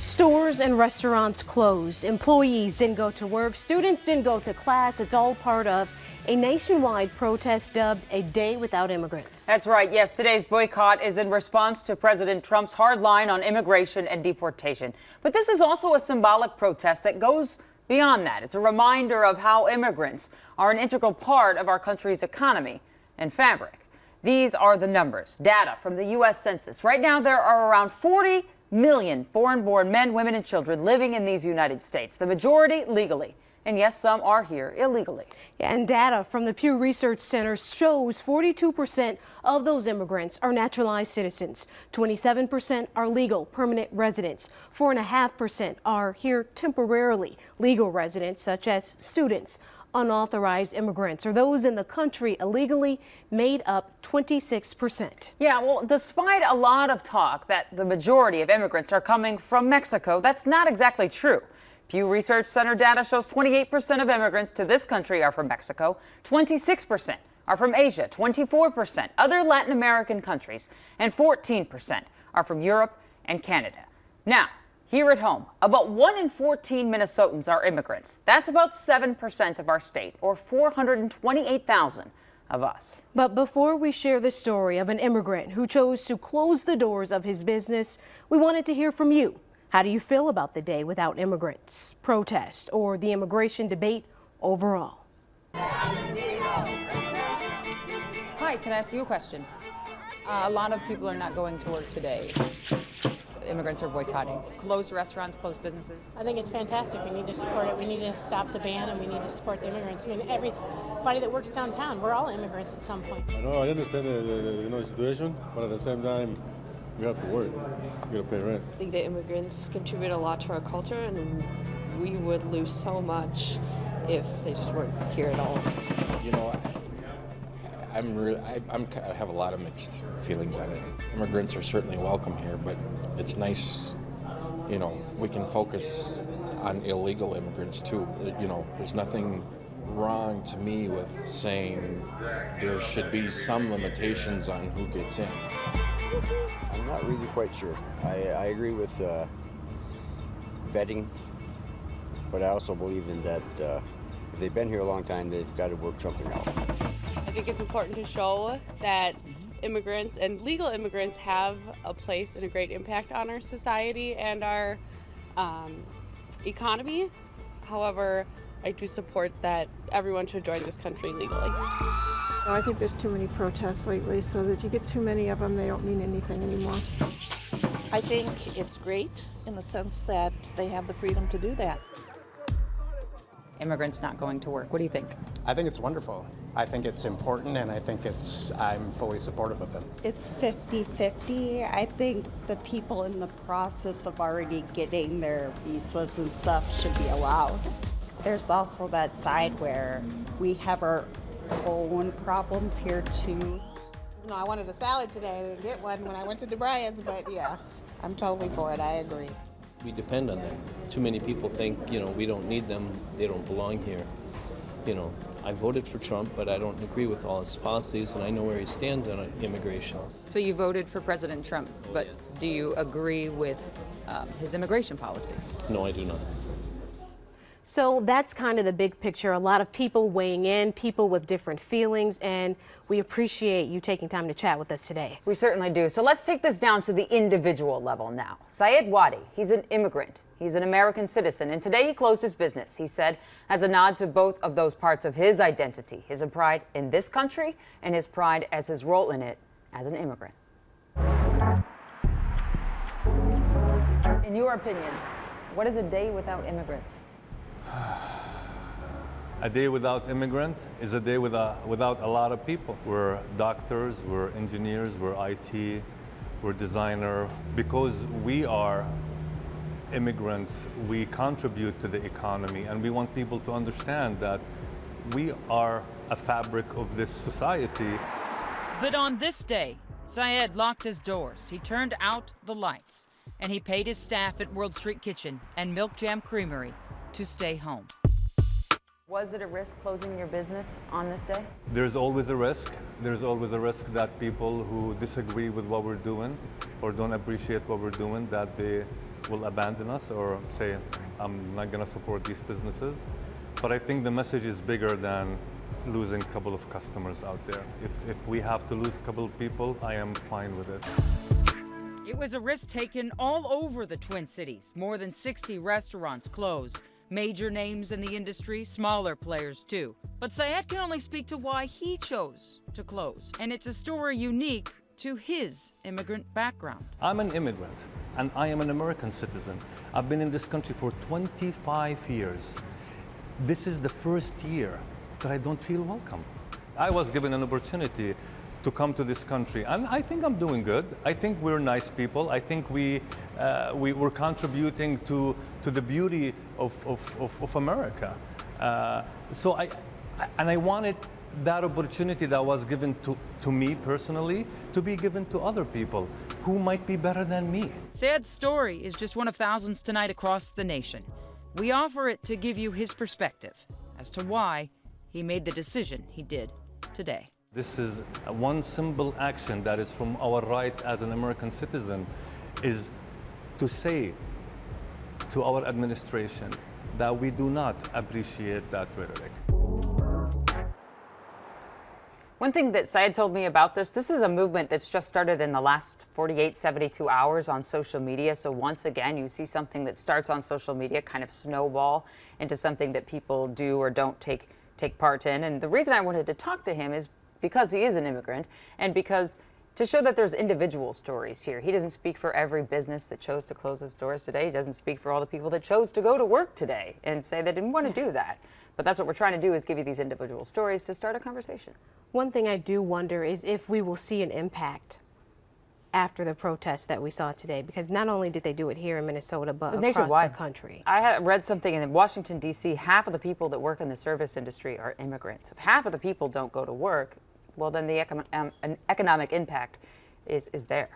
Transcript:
Stores and restaurants closed. Employees didn't go to work. Students didn't go to class. It's all part of a nationwide protest dubbed A Day Without Immigrants. That's right. Yes, today's boycott is in response to President Trump's hard line on immigration and deportation. But this is also a symbolic protest that goes beyond that. It's a reminder of how immigrants are an integral part of our country's economy and fabric. These are the numbers, data from the U.S. Census. Right now, there are around 40 million foreign-born men, women, and children living in these United States, the majority legally. And yes, some are here illegally. Yeah, and data from the Pew Research Center shows 42% of those immigrants are naturalized citizens. 27% are legal permanent residents. 4.5% are here temporarily. Legal residents, such as students. Unauthorized immigrants, or those in the country illegally, made up 26%. Yeah, well, despite a lot of talk that the majority of immigrants are coming from Mexico, that's not exactly true. Pew Research Center data shows 28% of immigrants to this country are from Mexico, 26% are from Asia, 24% other Latin American countries, and 14% are from Europe and Canada. Now, here at home, about 1 in 14 Minnesotans are immigrants. That's about 7% of our state, or 428,000 of us. But before we share the story of an immigrant who chose to close the doors of his business, we wanted to hear from you. How do you feel about the Day Without Immigrants protest or the immigration debate overall? Hi, can I ask you a question? A lot of people are not going to work today. Immigrants are boycotting. Closed restaurants, closed businesses. I think it's fantastic. We need to support it. We need to stop the ban, and we need to support the immigrants. I mean, everybody that works downtown, we're all immigrants at some point. I know, I understand the situation, but at the same time, we have to work. We got to pay rent. I think the immigrants contribute a lot to our culture, and we would lose so much if they just weren't here at all. You know, I have a lot of mixed feelings on it. Immigrants are certainly welcome here, but it's nice, you know, we can focus on illegal immigrants too. You know, there's nothing wrong to me with saying there should be some limitations on who gets in. I'm not really quite sure. I agree with vetting, but I also believe in that if they've been here a long time, they've got to work something out. I think it's important to show that immigrants and legal immigrants have a place and a great impact on our society and our economy. However, I do support that everyone should join this country legally. I think there's too many protests lately, so that you get too many of them, they don't mean anything anymore. I think it's great in the sense that they have the freedom to do that. Immigrants not going to work. What do you think? I think it's wonderful. I think it's important, and I think I'm fully supportive of it. It's 50-50. I think the people in the process of already getting their visas and stuff should be allowed. There's also that side where we have our own problems here too. No, I wanted a salad today. I didn't get one when I went to DeBrian's, but yeah, I'm totally for it. I agree. We depend on them. Too many people think, you know, we don't need them, they don't belong here. You know, I voted for Trump, but I don't agree with all his policies, and I know where he stands on immigration. So you voted for President Trump, but do you agree with his immigration policy? No, I do not. So that's kind of the big picture. A lot of people weighing in, people with different feelings, and we appreciate you taking time to chat with us today. We certainly do. So let's take this down to the individual level now. Syed Wadi, he's an immigrant. He's an American citizen, and today he closed his business, he said, as a nod to both of those parts of his identity, his pride in this country and his pride as his role in it as an immigrant. In your opinion, what is a day without immigrants? A day without immigrant is a day without a lot of people. We're doctors, we're engineers, we're IT, we're designer. Because we are immigrants, we contribute to the economy, and we want people to understand that we are a fabric of this society. But on this day, Syed locked his doors, he turned out the lights, and he paid his staff at World Street Kitchen and Milk Jam Creamery to stay home. Was it a risk closing your business on this day? There's always a risk. There's always a risk that people who disagree with what we're doing or don't appreciate what we're doing, that they will abandon us or say, I'm not going to support these businesses. But I think the message is bigger than losing a couple of customers out there. If we have to lose a couple of people, I am fine with it. It was a risk taken all over the Twin Cities. More than 60 restaurants closed. Major names in the industry, smaller players too. But Syed can only speak to why he chose to close. And it's a story unique to his immigrant background. I'm an immigrant, and I am an American citizen. I've been in this country for 25 years. This is the first year that I don't feel welcome. I was given an opportunity to come to this country, and I think I'm doing good. I think we're nice people. I think we're contributing to the beauty of America. So I wanted that opportunity that was given to me personally to be given to other people who might be better than me. Syed's story is just one of thousands tonight across the nation. We offer it to give you his perspective as to why he made the decision he did today. This is one simple action that is from our right as an American citizen, is to say to our administration that we do not appreciate that rhetoric. One thing that Syed told me about this is a movement that's just started in the last 48, 72 hours on social media. So once again, you see something that starts on social media kind of snowball into something that people do or don't take part in. And the reason I wanted to talk to him is because he is an immigrant and because to show that there's individual stories here. He doesn't speak for every business that chose to close its doors today. He doesn't speak for all the people that chose to go to work today and say they didn't want to do that. But that's what we're trying to do, is give you these individual stories to start a conversation. One thing I do wonder is if we will see an impact after the protests that we saw today, because not only did they do it here in Minnesota, but across nationwide. the country. I had read something in Washington, D.C., half of the people that work in the service industry are immigrants. If half of the people don't go to work, well, then the economic impact is there.